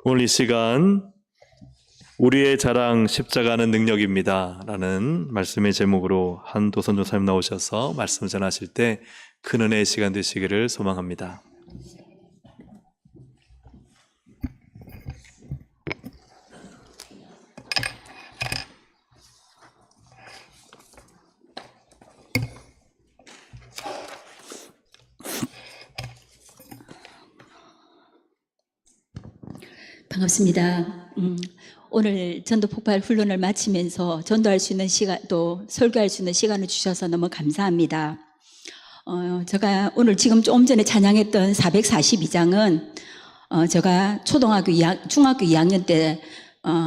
오늘 이 시간 우리의 자랑 십자가는 능력입니다 라는 말씀의 제목으로 한도선 전사님 나오셔서 말씀 전하실 때 큰 은혜의 시간 되시기를 소망합니다. 반갑습니다. 오늘 전도 폭발 훈련을 마치면서 전도할 수 있는 시간, 또 설교할 수 있는 시간을 주셔서 너무 감사합니다. 제가 오늘 지금 좀 전에 찬양했던 442장은 제가 중학교 2학년 때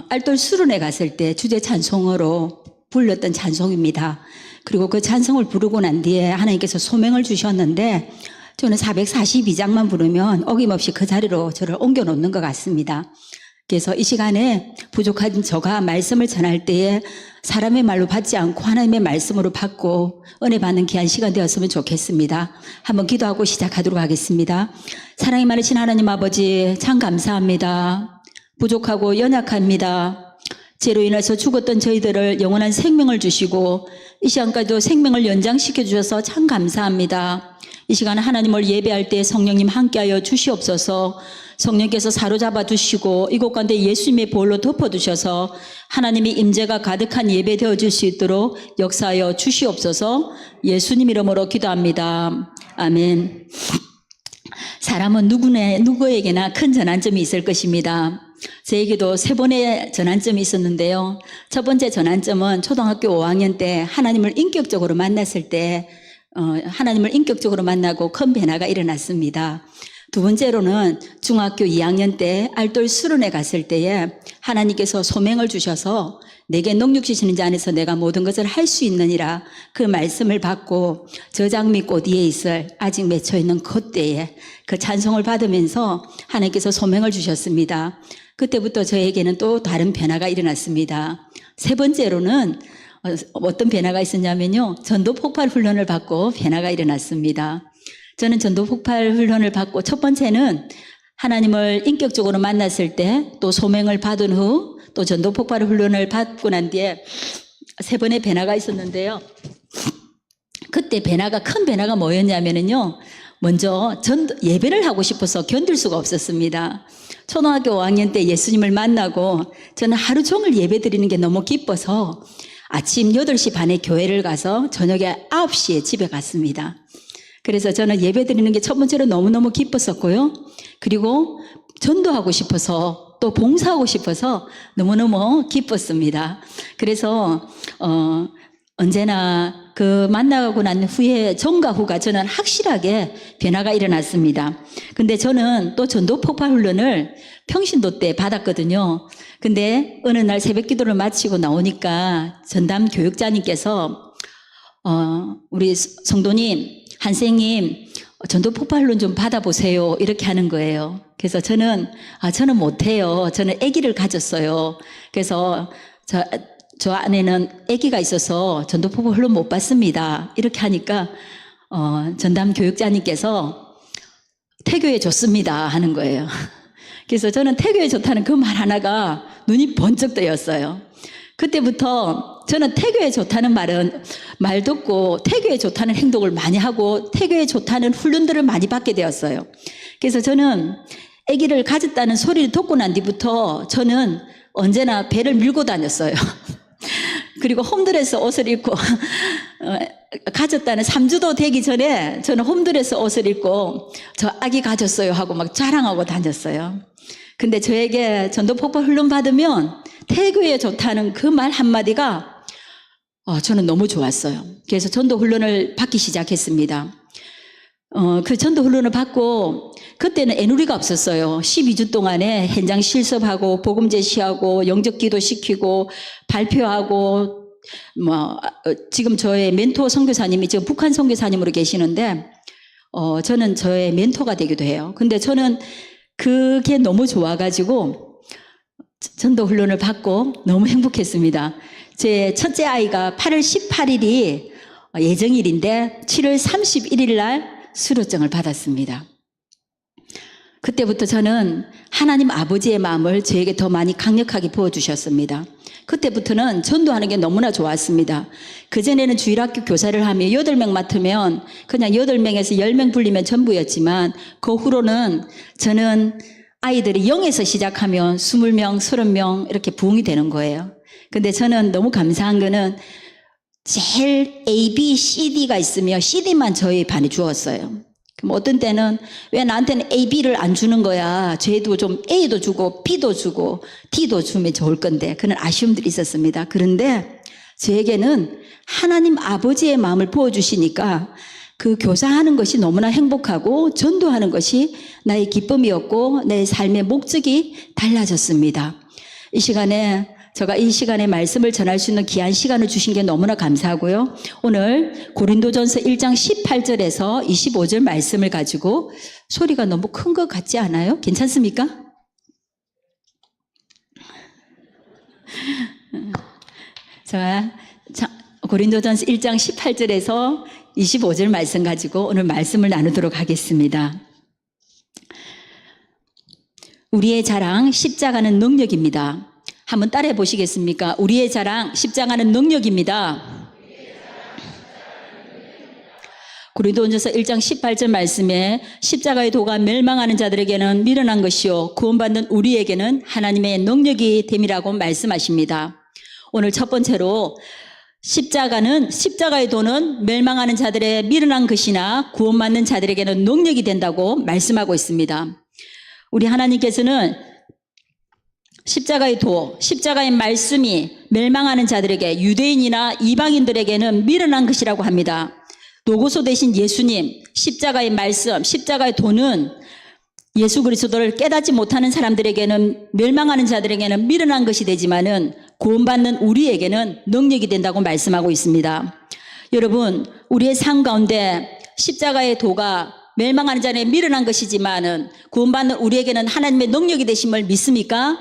알돌 수련회 갔을 때 주제 찬송으로 불렀던 찬송입니다. 그리고 그 찬송을 부르고 난 뒤에 하나님께서 소명을 주셨는데 저는 442장만 부르면 어김없이 그 자리로 저를 옮겨 놓는 것 같습니다. 그래서 이 시간에 부족한 저가 말씀을 전할 때에 사람의 말로 받지 않고 하나님의 말씀으로 받고 은혜 받는 귀한 시간 되었으면 좋겠습니다. 한번 기도하고 시작하도록 하겠습니다. 사랑이 많으신 하나님 아버지 참 감사합니다. 부족하고 연약합니다. 죄로 인해서 죽었던 저희들을 영원한 생명을 주시고 이 시간까지도 생명을 연장시켜 주셔서 참 감사합니다. 이 시간 하나님을 예배할 때 성령님 함께하여 주시옵소서. 성령께서 사로잡아 주시고 이곳 가운데 예수님의 보혈로 덮어두셔서 하나님의 임재가 가득한 예배 되어질 수 있도록 역사하여 주시옵소서. 예수님 이름으로 기도합니다. 아멘. 사람은 누구에게나 큰 전환점이 있을 것입니다. 저에게도 3번의 전환점이 있었는데요. 첫 번째 전환점은 초등학교 5학년 때 하나님을 인격적으로 만났을 때 하나님을 인격적으로 만나고 큰 변화가 일어났습니다. 두 번째로는 중학교 2학년 때 알돌 수련회 갔을 때에 하나님께서 소명을 주셔서 내게 능력주시는 자 안에서 내가 모든 것을 할 수 있느니라 그 말씀을 받고 저장미꽃 위에 있을 아직 맺혀있는 콧대에 그 찬송을 받으면서 하나님께서 소명을 주셨습니다. 그때부터 저에게는 또 다른 변화가 일어났습니다. 세 번째로는 어떤 변화가 있었냐면요. 전도 폭발 훈련을 받고 변화가 일어났습니다. 저는 전도 폭발 훈련을 받고 첫 번째는 하나님을 인격적으로 만났을 때 또 소명을 받은 후 또 전도 폭발 훈련을 받고 난 뒤에 3번의 변화가 있었는데요. 그때 큰 변화가 뭐였냐면요. 먼저 예배를 하고 싶어서 견딜 수가 없었습니다. 초등학교 5학년 때 예수님을 만나고 저는 하루 종일 예배 드리는 게 너무 기뻐서 아침 8시 반에 교회를 가서 저녁에 9시에 집에 갔습니다. 그래서 저는 예배 드리는 게 첫 번째로 너무너무 기뻤었고요. 그리고 전도하고 싶어서 또 봉사하고 싶어서 너무너무 기뻤습니다. 그래서 언제나 그 만나고 난 후에 전과 후가 저는 확실하게 변화가 일어났습니다. 근데 저는 또 전도 폭발 훈련을 평신도 때 받았거든요. 근데 어느 날 새벽 기도를 마치고 나오니까 전담 교육자님께서 우리 성도님, 한생님 전도 폭발 훈련 좀 받아보세요 이렇게 하는 거예요. 그래서 저는 못해요. 저는 아기를 가졌어요. 그래서 저 안에는 아기가 있어서 전도 폭발 훈련 못 받습니다. 이렇게 하니까 전담 교육자님께서 태교에 좋습니다 하는 거예요. 그래서 저는 태교에 좋다는 그 말 하나가 눈이 번쩍 뜨였어요. 그때부터 저는 태교에 좋다는 말 듣고 태교에 좋다는 행동을 많이 하고 태교에 좋다는 훈련들을 많이 받게 되었어요. 그래서 저는 아기를 가졌다는 소리를 듣고 난 뒤부터 저는 언제나 배를 밀고 다녔어요. 그리고 홈드레스 옷을 입고 가졌다는 3주도 되기 전에 저는 홈드레스 옷을 입고 저 아기 가졌어요 하고 막 자랑하고 다녔어요. 근데 저에게 전도 폭발 훈련 받으면 태교에 좋다는 그 말 한마디가 저는 너무 좋았어요. 그래서 전도 훈련을 받기 시작했습니다. 그 전도 훈련을 받고 그때는 애누리가 없었어요. 12주 동안에 현장 실습하고 복음 제시하고 영적 기도 시키고 발표하고 지금 저의 멘토 선교사님이 지금 북한 선교사님으로 계시는데 저는 저의 멘토가 되기도 해요. 근데 저는 그게 너무 좋아가지고 전도 훈련을 받고 너무 행복했습니다. 제 첫째 아이가 8월 18일이 예정일인데 7월 31일 날 수료증을 받았습니다. 그때부터 저는 하나님 아버지의 마음을 저에게 더 많이 강력하게 부어주셨습니다. 그때부터는 전도하는 게 너무나 좋았습니다. 그전에는 주일학교 교사를 하며 8명 맡으면 그냥 8명에서 10명 불리면 전부였지만 그 후로는 저는 아이들이 0에서 시작하면 20명, 30명 이렇게 부흥이 되는 거예요. 근데 저는 너무 감사한 거는 제일 A, B, C, D가 있으며 CD만 저희 반에 주었어요. 그럼 어떤 때는 왜 나한테는 A, B를 안 주는 거야. 쟤도 좀 A도 주고 B도 주고 D도 주면 좋을 건데 그런 아쉬움들이 있었습니다. 그런데 저에게는 하나님 아버지의 마음을 부어주시니까 그 교사하는 것이 너무나 행복하고 전도하는 것이 나의 기쁨이었고 내 삶의 목적이 달라졌습니다. 이 시간에 제가 이 시간에 말씀을 전할 수 있는 귀한 시간을 주신 게 너무나 감사하고요. 오늘 고린도전서 1장 18절에서 25절 말씀을 가지고 소리가 너무 큰 것 같지 않아요? 괜찮습니까? 제가 고린도전서 1장 18절에서 25절 말씀 가지고 오늘 말씀을 나누도록 하겠습니다. 우리의 자랑 십자가는 능력입니다. 한번 따라해 보시겠습니까? 우리의 자랑 십자가는 능력입니다. 고린도전서 1장 18절 말씀에 십자가의 도가 멸망하는 자들에게는 미련한 것이요 구원받는 우리에게는 하나님의 능력이 됨이라고 말씀하십니다. 오늘 첫 번째로 십자가의 도는 멸망하는 자들의 미련한 것이나 구원받는 자들에게는 능력이 된다고 말씀하고 있습니다. 우리 하나님께서는 십자가의 도, 십자가의 말씀이 멸망하는 자들에게 유대인이나 이방인들에게는 미련한 것이라고 합니다. 노고소 대신 예수님, 십자가의 말씀, 십자가의 도는 예수 그리스도를 깨닫지 못하는 사람들에게는 멸망하는 자들에게는 미련한 것이 되지만은 구원받는 우리에게는 능력이 된다고 말씀하고 있습니다. 여러분, 우리의 삶 가운데 십자가의 도가 멸망하는 자에게 미련한 것이지만은 구원받는 우리에게는 하나님의 능력이 되심을 믿습니까?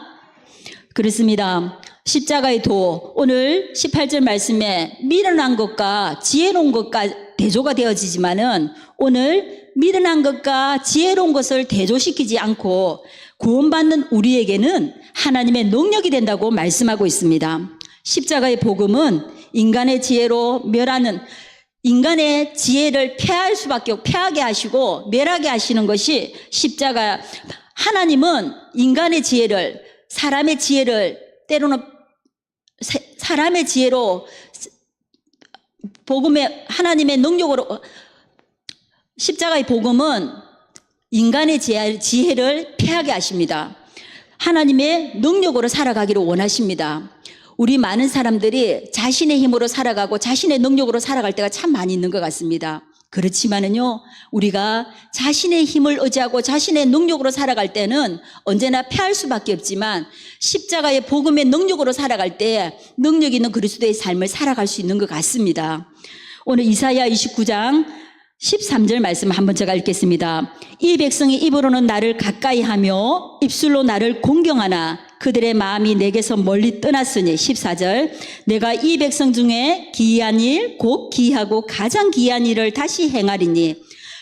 그렇습니다. 십자가의 도, 오늘 18절 말씀에 미련한 것과 지혜로운 것과 대조가 되어지지만은 오늘 미련한 것과 지혜로운 것을 대조시키지 않고 구원받는 우리에게는 하나님의 능력이 된다고 말씀하고 있습니다. 십자가의 복음은 인간의 지혜로 멸하는 인간의 지혜를 폐하게 하시고 멸하게 하시는 것이 십자가. 하나님은 인간의 지혜를 사람의 지혜를 때로는 사람의 지혜로 복음의 하나님의 능력으로 십자가의 복음은 인간의 지혜를 폐하게 하십니다. 하나님의 능력으로 살아가기를 원하십니다. 우리 많은 사람들이 자신의 힘으로 살아가고 자신의 능력으로 살아갈 때가 참 많이 있는 것 같습니다. 그렇지만은요, 우리가 자신의 힘을 의지하고 자신의 능력으로 살아갈 때는 언제나 패할 수밖에 없지만 십자가의 복음의 능력으로 살아갈 때 능력 있는 그리스도의 삶을 살아갈 수 있는 것 같습니다. 오늘 이사야 29장 13절 말씀 한번 제가 읽겠습니다. 이 백성이 입으로는 나를 가까이 하며 입술로 나를 공경하나 그들의 마음이 내게서 멀리 떠났으니 14절 내가 이 백성 중에 기이한 일 곧 기이하고 가장 기이한 일을 다시 행하리니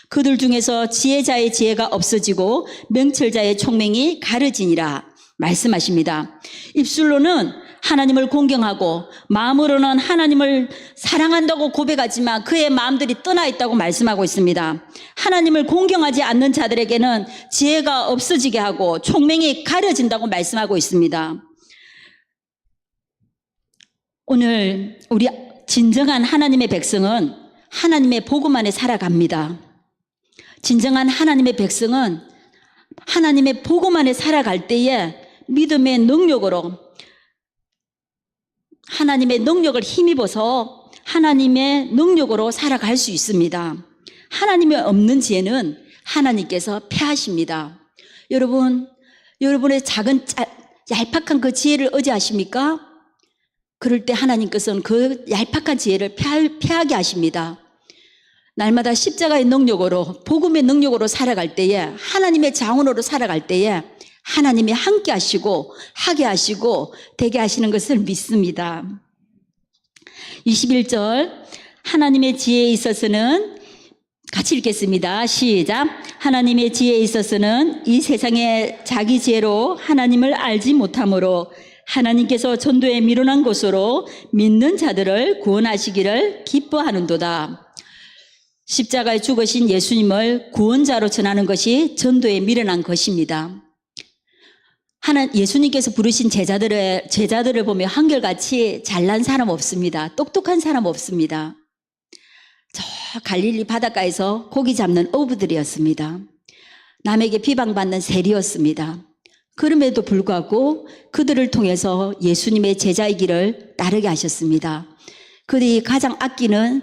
그들 중에서 지혜자의 지혜가 없어지고 명철자의 총명이 가려지니라 말씀하십니다. 입술로는 하나님을 공경하고 마음으로는 하나님을 사랑한다고 고백하지만 그의 마음들이 떠나 있다고 말씀하고 있습니다. 하나님을 공경하지 않는 자들에게는 지혜가 없어지게 하고 총명이 가려진다고 말씀하고 있습니다. 오늘 우리 진정한 하나님의 백성은 하나님의 복음 안에 살아갑니다. 진정한 하나님의 백성은 하나님의 복음 안에 살아갈 때에 믿음의 능력으로 하나님의 능력을 힘입어서 하나님의 능력으로 살아갈 수 있습니다. 하나님의 없는 지혜는 하나님께서 패하십니다. 여러분의 작은 얄팍한 그 지혜를 의지하십니까? 그럴 때 하나님께서는 그 얄팍한 지혜를 패하게 하십니다. 날마다 십자가의 능력으로 복음의 능력으로 살아갈 때에 하나님의 자원으로 살아갈 때에 하나님이 함께 하시고 하게 하시고 되게 하시는 것을 믿습니다. 21절 하나님의 지혜에 있어서는 같이 읽겠습니다. 시작. 하나님의 지혜에 있어서는 이 세상에 자기 지혜로 하나님을 알지 못하므로 하나님께서 전도에 미련한 것으로 믿는 자들을 구원하시기를 기뻐하는도다. 십자가에 죽으신 예수님을 구원자로 전하는 것이 전도에 미련한 것입니다. 예수님께서 부르신 제자들을 보면 한결같이 잘난 사람 없습니다. 똑똑한 사람 없습니다. 저 갈릴리 바닷가에서 고기 잡는 어부들이었습니다. 남에게 비방받는 세리였습니다. 그럼에도 불구하고 그들을 통해서 예수님의 제자의 길을 따르게 하셨습니다. 그들이 가장 아끼는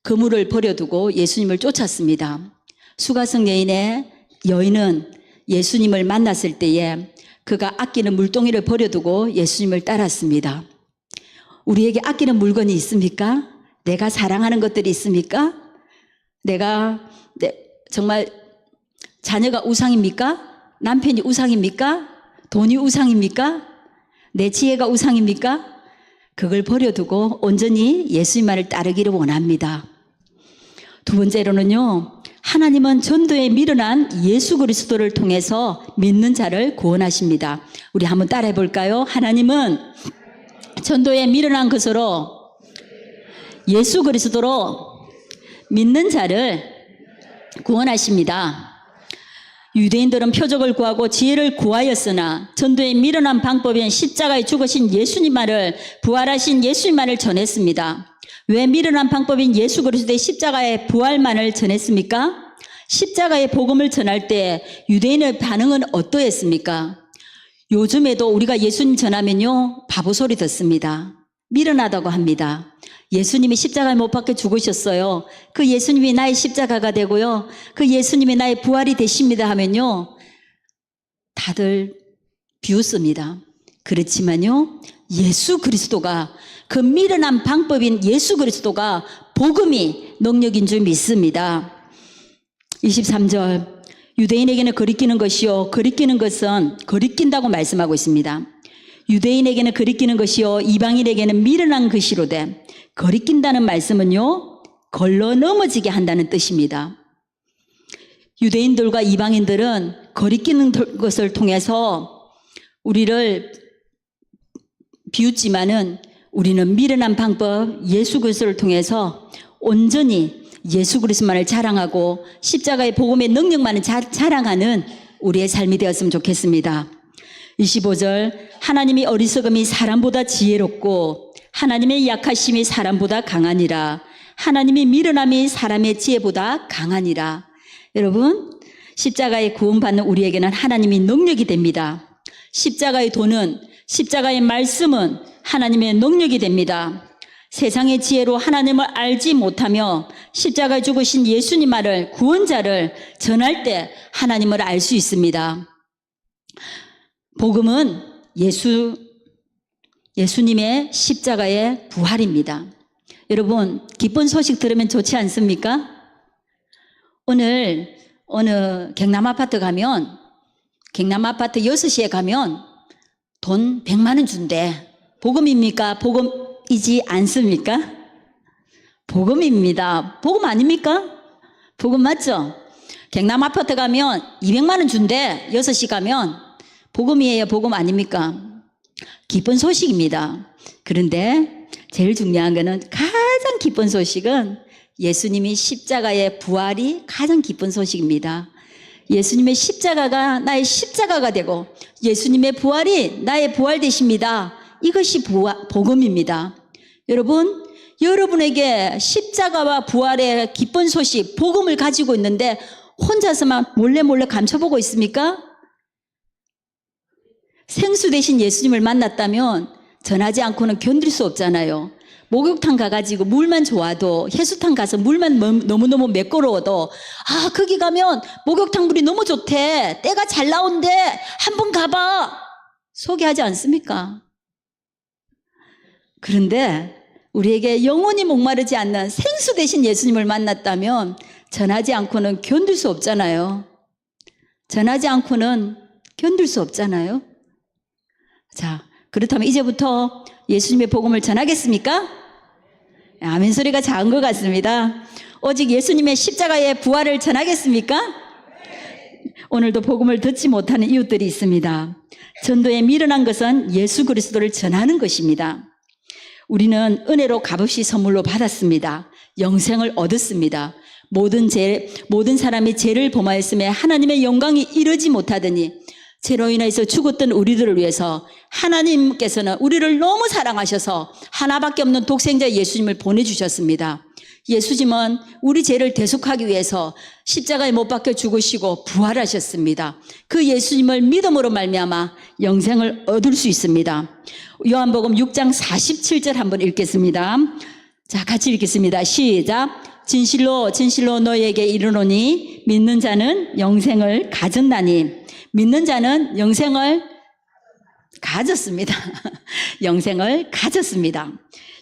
그물을 버려두고 예수님을 쫓았습니다. 수가성 여인은 예수님을 만났을 때에 그가 아끼는 물동이를 버려두고 예수님을 따랐습니다. 우리에게 아끼는 물건이 있습니까? 내가 사랑하는 것들이 있습니까? 정말 자녀가 우상입니까? 남편이 우상입니까? 돈이 우상입니까? 내 지혜가 우상입니까? 그걸 버려두고 온전히 예수님만을 따르기를 원합니다. 두 번째로는요, 하나님은 전도에 미련한 예수 그리스도를 통해서 믿는 자를 구원하십니다. 우리 한번 따라해 볼까요? 하나님은 전도에 미련한 것으로 예수 그리스도로 믿는 자를 구원하십니다. 유대인들은 표적을 구하고 지혜를 구하였으나 전도에 미련한 방법인 십자가에 죽으신 예수님만을, 부활하신 예수님만을 전했습니다. 왜 미련한 방법인 예수 그리스도의 십자가의 부활만을 전했습니까? 십자가의 복음을 전할 때 유대인의 반응은 어떠했습니까? 요즘에도 우리가 예수님 전하면요, 바보 소리 듣습니다. 미련하다고 합니다. 예수님이 십자가에 못 박혀 죽으셨어요. 그 예수님이 나의 십자가가 되고요, 그 예수님이 나의 부활이 되십니다 하면요, 다들 비웃습니다. 그렇지만요, 예수 그리스도가, 그 미련한 방법인 예수 그리스도가 복음이 능력인 줄 믿습니다. 23절, 유대인에게는 거리끼는 것이요, 거리끼는 것은 거리낀다고 말씀하고 있습니다. 유대인에게는 거리끼는 것이요, 이방인에게는 미련한 것이로되, 거리낀다는 말씀은요, 걸러 넘어지게 한다는 뜻입니다. 유대인들과 이방인들은 거리끼는 것을 통해서 우리를 비웃지만은 우리는 미련한 방법 예수 그리스도를 통해서 온전히 예수 그리스도만을 자랑하고 십자가의 복음의 능력만을 자랑하는 우리의 삶이 되었으면 좋겠습니다. 25절, 하나님이 어리석음이 사람보다 지혜롭고 하나님의 약하심이 사람보다 강하니라. 하나님의 미련함이 사람의 지혜보다 강하니라. 여러분, 십자가의 구원받는 우리에게는 하나님이 능력이 됩니다. 십자가의 도는, 십자가의 말씀은 하나님의 능력이 됩니다. 세상의 지혜로 하나님을 알지 못하며 십자가에 죽으신 예수님 말을, 구원자를 전할 때 하나님을 알 수 있습니다. 복음은 예수님의 십자가의 부활입니다. 여러분, 기쁜 소식 들으면 좋지 않습니까? 오늘 어느 경남 아파트 가면, 경남 아파트 6시에 가면 돈 100만 원 준대. 복음입니까? 복음이지 않습니까? 복음입니다. 복음 아닙니까? 복음 맞죠? 경남 아파트 가면 200만 원 준대. 6시 가면. 복음이에요? 복음 아닙니까? 기쁜 소식입니다. 그런데 제일 중요한 거는, 가장 기쁜 소식은 예수님이 십자가의 부활이 가장 기쁜 소식입니다. 예수님의 십자가가 나의 십자가가 되고 예수님의 부활이 나의 부활 되십니다. 이것이 복음입니다. 여러분, 여러분에게 십자가와 부활의 기쁜 소식, 복음을 가지고 있는데 혼자서만 몰래 감춰보고 있습니까? 생수 대신 예수님을 만났다면 전하지 않고는 견딜 수 없잖아요. 목욕탕 가가지고 물만 좋아도, 해수탕 가서 물만 너무너무 매끄러워도, 아, 거기 가면 목욕탕 물이 너무 좋대, 때가 잘 나온대, 한번 가봐, 소개하지 않습니까? 그런데 우리에게 영원히 목마르지 않는 생수 대신 예수님을 만났다면 전하지 않고는 견딜 수 없잖아요. 전하지 않고는 견딜 수 없잖아요. 자, 그렇다면 이제부터 예수님의 복음을 전하겠습니까? 아멘 소리가 작은 것 같습니다. 오직 예수님의 십자가의 부활을 전하겠습니까? 오늘도 복음을 듣지 못하는 이웃들이 있습니다. 전도에 미련한 것은 예수 그리스도를 전하는 것입니다. 우리는 은혜로 값없이 선물로 받았습니다. 영생을 얻었습니다. 모든 사람이 죄를 범하였음에 하나님의 영광이 이르지 못하더니 죄로 인해서 죽었던 우리들을 위해서 하나님께서는 우리를 너무 사랑하셔서 하나밖에 없는 독생자 예수님을 보내주셨습니다. 예수님은 우리 죄를 대속하기 위해서 십자가에 못 박혀 죽으시고 부활하셨습니다. 그 예수님을 믿음으로 말미암아 영생을 얻을 수 있습니다. 요한복음 6장 47절 한번 읽겠습니다. 자, 같이 읽겠습니다. 시작. 진실로 진실로 너희에게 이르노니 믿는 자는 영생을 가졌나니. 믿는 자는 영생을 가졌습니다. 영생을 가졌습니다.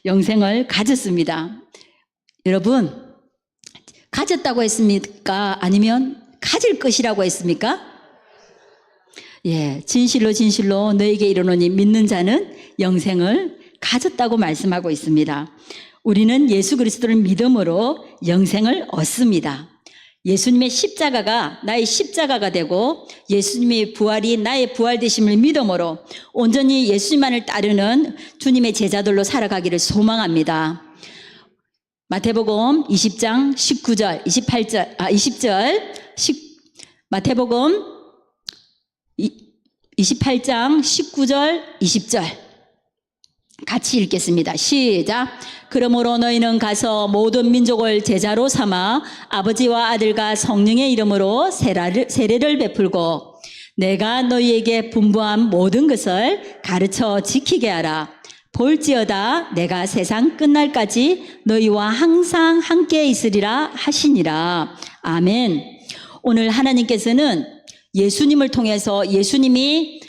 영생을 가졌습니다. 여러분, 가졌다고 했습니까? 아니면 가질 것이라고 했습니까? 예, 진실로 진실로 너에게 이르노니 믿는 자는 영생을 가졌다고 말씀하고 있습니다. 우리는 예수 그리스도를 믿음으로 영생을 얻습니다. 예수님의 십자가가 나의 십자가가 되고 예수님의 부활이 나의 부활 되심을 믿음으로 온전히 예수님만을 따르는 주님의 제자들로 살아가기를 소망합니다. 마태복음 20장 19절, 20절, 마태복음 28장 19절, 20절 같이 읽겠습니다. 시작. 그러므로 너희는 가서 모든 민족을 제자로 삼아 아버지와 아들과 성령의 이름으로 세례를 베풀고 내가 너희에게 분부한 모든 것을 가르쳐 지키게 하라. 볼지어다 내가 세상 끝날까지 너희와 항상 함께 있으리라 하시니라. 아멘. 오늘 하나님께서는 예수님을 통해서 예수님이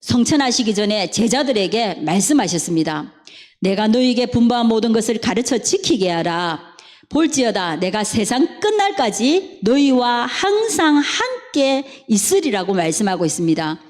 성천하시기 전에 제자들에게 말씀하셨습니다. 내가 너희에게 분부한 모든 것을 가르쳐 지키게 하라. 볼지어다 내가 세상 끝날까지 너희와 항상 함께 있으리라고 말씀하고 있습니다.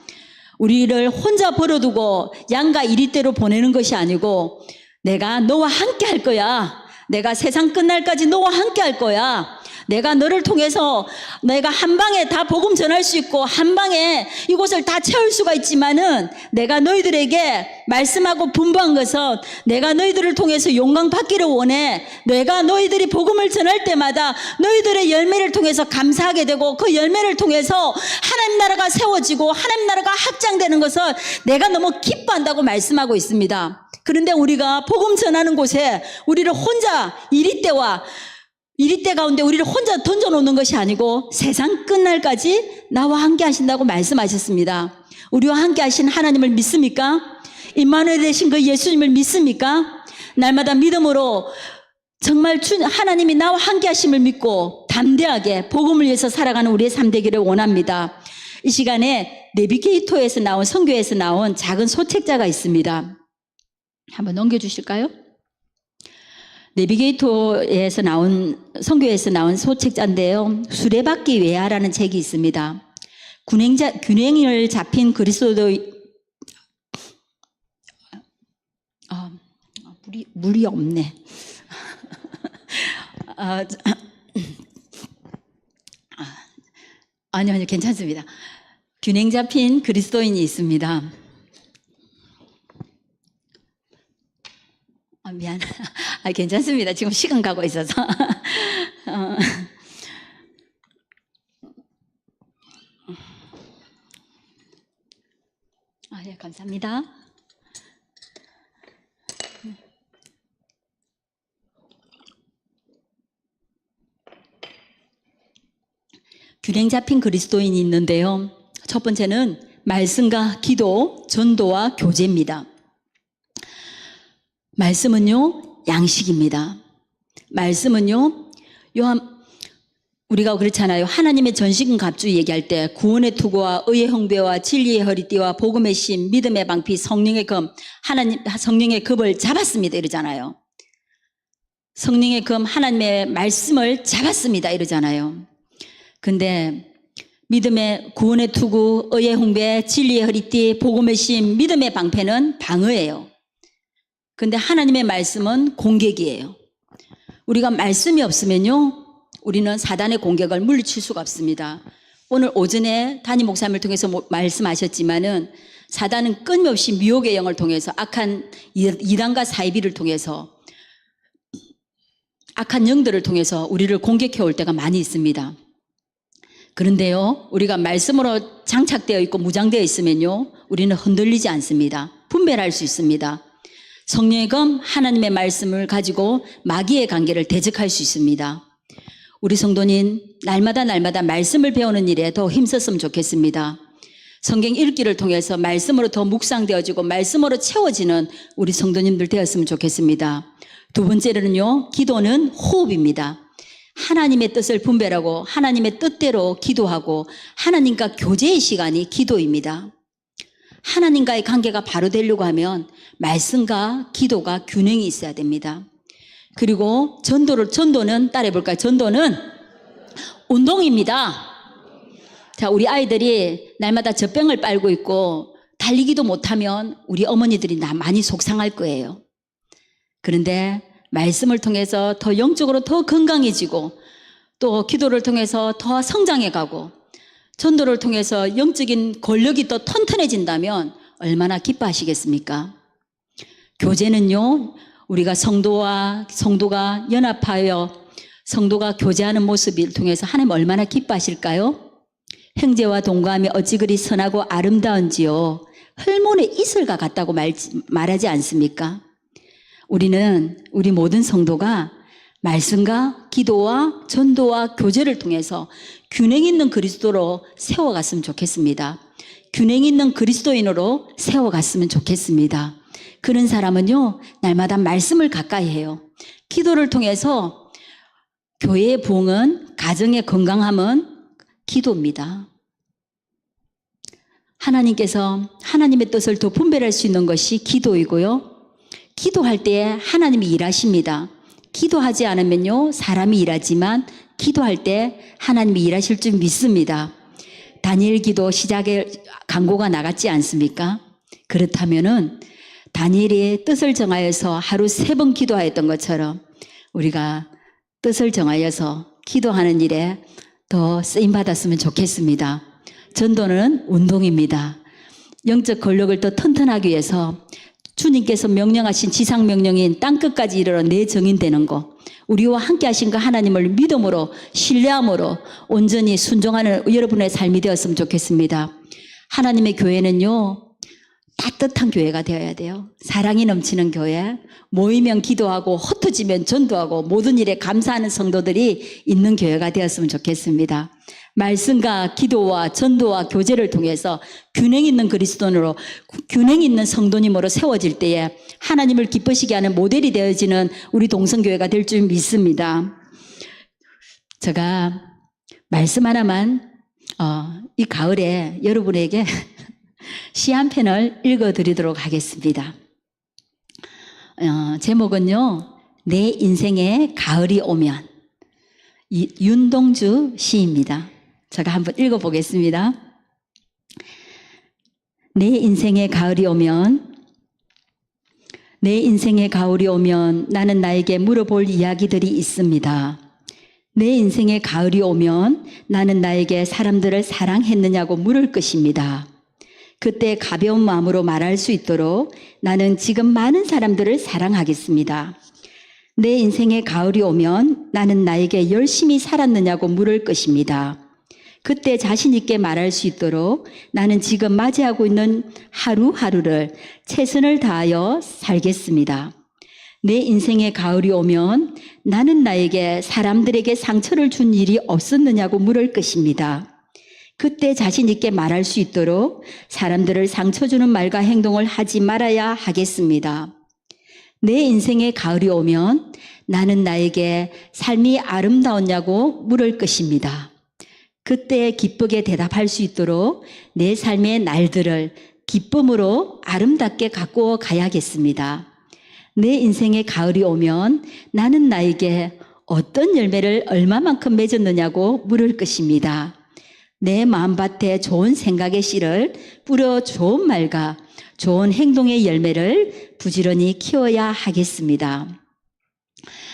우리를 혼자 버려두고 양가 이리대로 보내는 것이 아니고 내가 너와 함께 할 거야. 내가 세상 끝날까지 너와 함께 할 거야. 내가 너를 통해서 내가 한 방에 다 복음 전할 수 있고 한 방에 이곳을 다 채울 수가 있지만은 내가 너희들에게 말씀하고 분부한 것은 내가 너희들을 통해서 영광 받기를 원해. 내가 너희들이 복음을 전할 때마다 너희들의 열매를 통해서 감사하게 되고 그 열매를 통해서 하나님 나라가 세워지고 하나님 나라가 확장되는 것을 내가 너무 기뻐한다고 말씀하고 있습니다. 그런데 우리가 복음 전하는 곳에 우리를 혼자 이리때 가운데 우리를 혼자 던져놓는 것이 아니고 세상 끝날까지 나와 함께 하신다고 말씀하셨습니다. 우리와 함께 하신 하나님을 믿습니까? 임마누엘 되신 그 예수님을 믿습니까? 날마다 믿음으로 정말 하나님이 나와 함께 하심을 믿고 담대하게 복음을 위해서 살아가는 우리의 삶 되기를 원합니다. 이 시간에 내비게이터에서 나온 선교에서 나온 작은 소책자가 있습니다. 한번 넘겨주실까요? 내비게이터에서 나온 선교에서 나온 소책자인데요. 수레바퀴 외야라는 책이 있습니다. 균형을 잡힌 그리스도의 물이 없네. 아니요, 괜찮습니다. 균형 잡힌 그리스도인이 있습니다. 미안. 괜찮습니다. 지금 시간 가고 있어서. 예, 감사합니다. 균형 잡힌 그리스도인이 있는데요. 첫 번째는 말씀과 기도, 전도와 교제입니다. 말씀은요, 양식입니다. 말씀은요, 우리가 그렇잖아요. 하나님의 전신 갑주 얘기할 때 구원의 투구와 의의 형배와 진리의 허리띠와 복음의 심, 믿음의 방피, 성령의 검, 성령의 급을 잡았습니다. 이러잖아요. 성령의 검, 하나님의 말씀을 잡았습니다. 이러잖아요. 근데 믿음의 구원의 투구, 의의 홍배, 진리의 허리띠, 복음의 심, 믿음의 방패는 방어예요. 근데 하나님의 말씀은 공격이에요. 우리가 말씀이 없으면요, 우리는 사단의 공격을 물리칠 수가 없습니다. 오늘 오전에 담임 목사님을 통해서 말씀하셨지만은 사단은 끊임없이 미혹의 영을 통해서 악한 이단과 사이비를 통해서 악한 영들을 통해서 우리를 공격해 올 때가 많이 있습니다. 그런데요, 우리가 말씀으로 장착되어 있고 무장되어 있으면요, 우리는 흔들리지 않습니다. 분별할 수 있습니다. 성령의 검 하나님의 말씀을 가지고 마귀의 관계를 대적할 수 있습니다. 우리 성도님 날마다 말씀을 배우는 일에 더 힘썼으면 좋겠습니다. 성경 읽기를 통해서 말씀으로 더 묵상되어지고 말씀으로 채워지는 우리 성도님들 되었으면 좋겠습니다. 두 번째로는요, 기도는 호흡입니다. 하나님의 뜻을 분별하고 하나님의 뜻대로 기도하고 하나님과 교제의 시간이 기도입니다. 하나님과의 관계가 바로 되려고 하면 말씀과 기도가 균형이 있어야 됩니다. 그리고 전도는 따라해볼까요? 전도는 운동입니다. 자, 우리 아이들이 날마다 젖병을 빨고 있고 달리기도 못하면 우리 어머니들이 많이 속상할 거예요. 그런데 말씀을 통해서 더 영적으로 더 건강해지고 또 기도를 통해서 더 성장해가고 전도를 통해서 영적인 권력이 더 튼튼해진다면 얼마나 기뻐하시겠습니까? 교제는요, 우리가 성도가 연합하여 성도가 교제하는 모습을 통해서 하나님 얼마나 기뻐하실까요? 형제와 동거하며 어찌 그리 선하고 아름다운지요, 헐몬의 이슬과 같다고 말하지 않습니까? 우리 모든 성도가 말씀과 기도와 전도와 교제를 통해서 균형 있는 그리스도로 세워갔으면 좋겠습니다. 균형 있는 그리스도인으로 세워갔으면 좋겠습니다. 그런 사람은요, 날마다 말씀을 가까이 해요. 기도를 통해서 교회의 부흥은, 가정의 건강함은 기도입니다. 하나님께서 하나님의 뜻을 더 분별할 수 있는 것이 기도이고요. 기도할 때 하나님이 일하십니다. 기도하지 않으면요, 사람이 일하지만 기도할 때 하나님이 일하실 줄 믿습니다. 다니엘 기도 시작에 광고가 나갔지 않습니까? 그렇다면은 다니엘이 뜻을 정하여서 하루 3번 기도하였던 것처럼 우리가 뜻을 정하여서 기도하는 일에 더 쓰임 받았으면 좋겠습니다. 전도는 운동입니다. 영적 권력을 더 튼튼하기 위해서 주님께서 명령하신 지상 명령인 땅끝까지 이르러 내 정인되는 것, 우리와 함께 하신 그 하나님을 믿음으로 신뢰함으로 온전히 순종하는 여러분의 삶이 되었으면 좋겠습니다. 하나님의 교회는요, 따뜻한 교회가 되어야 돼요. 사랑이 넘치는 교회, 모이면 기도하고 흩어지면 전도하고 모든 일에 감사하는 성도들이 있는 교회가 되었으면 좋겠습니다. 말씀과 기도와 전도와 교제를 통해서 균형 있는 그리스도인으로, 균형 있는 성도님으로 세워질 때에 하나님을 기쁘시게 하는 모델이 되어지는 우리 동성교회가 될 줄 믿습니다. 제가 말씀 하나만 이 가을에 여러분에게 시 한 편을 읽어드리도록 하겠습니다. 제목은요, 내 인생의 가을이 오면, 윤동주 시입니다. 제가 한번 읽어보겠습니다. 내 인생의 가을이 오면 나는 나에게 물어볼 이야기들이 있습니다. 내 인생의 가을이 오면 나는 나에게 사람들을 사랑했느냐고 물을 것입니다. 그때 가벼운 마음으로 말할 수 있도록 나는 지금 많은 사람들을 사랑하겠습니다. 내 인생의 가을이 오면 나는 나에게 열심히 살았느냐고 물을 것입니다. 그때 자신 있게 말할 수 있도록 나는 지금 맞이하고 있는 하루하루를 최선을 다하여 살겠습니다. 내 인생의 가을이 오면 나는 나에게 사람들에게 상처를 준 일이 없었느냐고 물을 것입니다. 그때 자신 있게 말할 수 있도록 사람들을 상처 주는 말과 행동을 하지 말아야 하겠습니다. 내 인생의 가을이 오면 나는 나에게 삶이 아름다웠냐고 물을 것입니다. 그때 기쁘게 대답할 수 있도록 내 삶의 날들을 기쁨으로 아름답게 가꾸어 가야겠습니다. 내 인생의 가을이 오면 나는 나에게 어떤 열매를 얼마만큼 맺었느냐고 물을 것입니다. 내 마음밭에 좋은 생각의 씨를 뿌려 좋은 말과 좋은 행동의 열매를 부지런히 키워야 하겠습니다.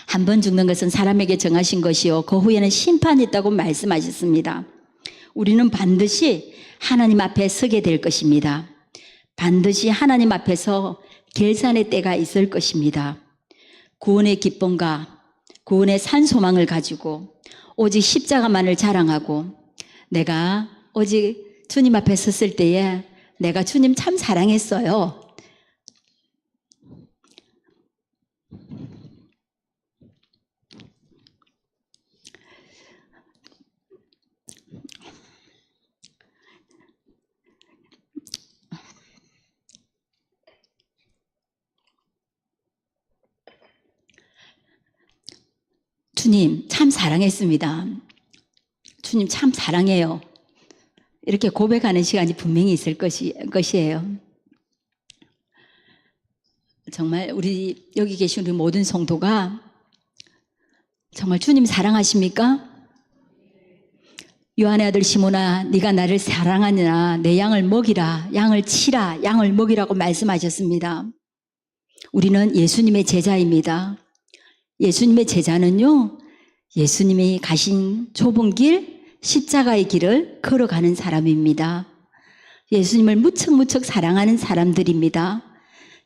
한 번 죽는 것은 사람에게 정하신 것이요 그 후에는 심판이 있다고 말씀하셨습니다. 우리는 반드시 하나님 앞에 서게 될 것입니다. 반드시 하나님 앞에서 결산의 때가 있을 것입니다. 구원의 기쁨과 구원의 산 소망을 가지고 오직 십자가만을 자랑하고 내가 오직 주님 앞에 섰을 때에 내가 주님 참 사랑했어요. 주님 참 사랑했습니다. 주님 참 사랑해요. 이렇게 고백하는 시간이 분명히 있을 것이에요. 정말 우리 여기 계신 우리 모든 성도가 정말 주님 사랑하십니까? 요한의 아들 시몬아 네가 나를 사랑하느냐 내 양을 먹이라 양을 치라 양을 먹이라고 말씀하셨습니다. 우리는 예수님의 제자입니다. 예수님의 제자는요 예수님이 가신 좁은 길 십자가의 길을 걸어가는 사람입니다. 예수님을 무척 사랑하는 사람들입니다.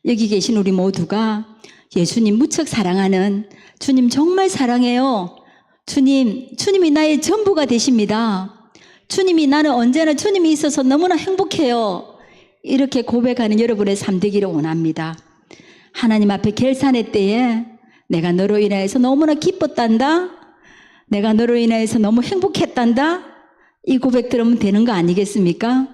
여기 계신 우리 모두가 예수님 무척 사랑하는 주님 정말 사랑해요. 주님이 나의 전부가 되십니다. 주님이 나는 언제나 주님이 있어서 너무나 행복해요. 이렇게 고백하는 여러분의 삶 되기를 원합니다. 하나님 앞에 결산의 때에 내가 너로 인해서 너무나 기뻤단다. 내가 너로 인해서 너무 행복했단다. 이 고백 들으면 되는 거 아니겠습니까?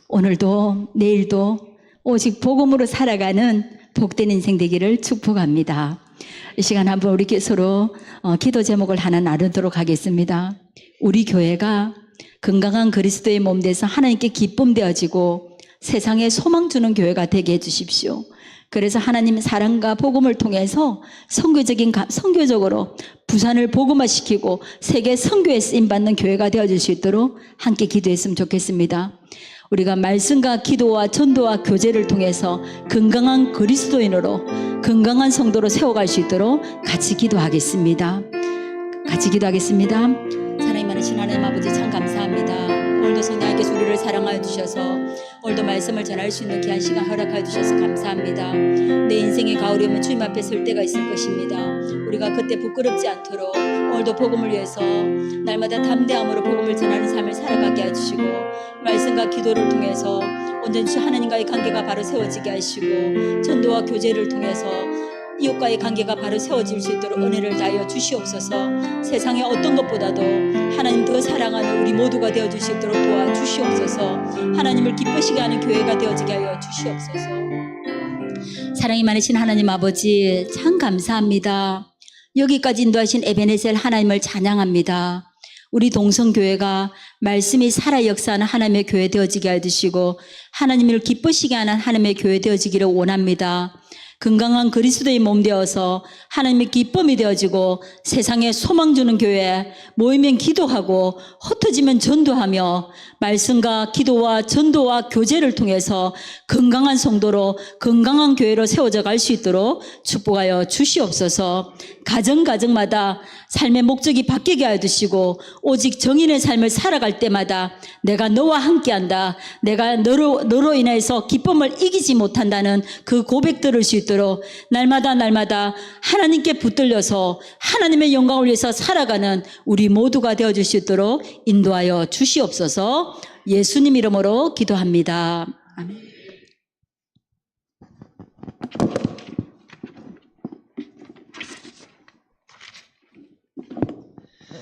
오늘도 내일도 오직 복음으로 살아가는 복된 인생 되기를 축복합니다. 이 시간 한번 우리 서로 기도 제목을 하나 나누도록 하겠습니다. 우리 교회가 건강한 그리스도의 몸 돼서 하나님께 기쁨 되어지고 세상에 소망 주는 교회가 되게 해주십시오. 그래서 하나님 사랑과 복음을 통해서 선교적으로 부산을 복음화시키고 세계 선교에 쓰임받는 교회가 되어줄 수 있도록 함께 기도했으면 좋겠습니다. 우리가 말씀과 기도와 전도와 교제를 통해서 건강한 그리스도인으로 건강한 성도로 세워갈 수 있도록 같이 기도하겠습니다. 같이 기도하겠습니다. 사랑이 많으신 하나님 아버지 참 감사합니다. 오늘도 성령님께서 우리를 사랑하여 주셔서 오늘도 말씀을 전할 수 있는 귀한 시간 허락하여 주셔서 감사합니다. 내 인생의 가을이 오면 주님 앞에 설 때가 있을 것입니다. 우리가 그때 부끄럽지 않도록 오늘도 복음을 위해서 날마다 담대함으로 복음을 전하는 삶을 살아가게 해주시고 말씀과 기도를 통해서 온전히 하나님과의 관계가 바로 세워지게 하시고 전도와 교제를 통해서 이웃과의 관계가 바로 세워질 수 있도록 은혜를 다하여 주시옵소서. 세상의 어떤 것보다도 하나님 더 사랑하는 우리 모두가 되어줄 수 있도록 도와주시옵소서. 하나님을 기쁘시게 하는 교회가 되어지게 하여 주시옵소서. 사랑이 많으신 하나님 아버지 참 감사합니다. 여기까지 인도하신 에베네셀 하나님을 찬양합니다. 우리 동성교회가 말씀이 살아 역사하는 하나님의 교회 되어지게 해주시고 하나님을 기쁘시게 하는 하나님의 교회 되어지기를 원합니다. 건강한 그리스도의 몸 되어서 하나님의 기쁨이 되어지고 세상에 소망 주는 교회, 모이면 기도하고 흩어지면 전도하며 말씀과 기도와 전도와 교제를 통해서 건강한 성도로 건강한 교회로 세워져 갈 수 있도록 축복하여 주시옵소서. 가정마다 삶의 목적이 바뀌게 하여 주시고 오직 정인의 삶을 살아갈 때마다 내가 너와 함께한다. 내가 너로 인해서 기쁨을 이기지 못한다는 그 고백 들을 수 있도록 날마다 하나님께 붙들려서 하나님의 영광을 위해서 살아가는 우리 모두가 되어줄 수 있도록 인도하여 주시옵소서. 예수님 이름으로 기도합니다. 아멘.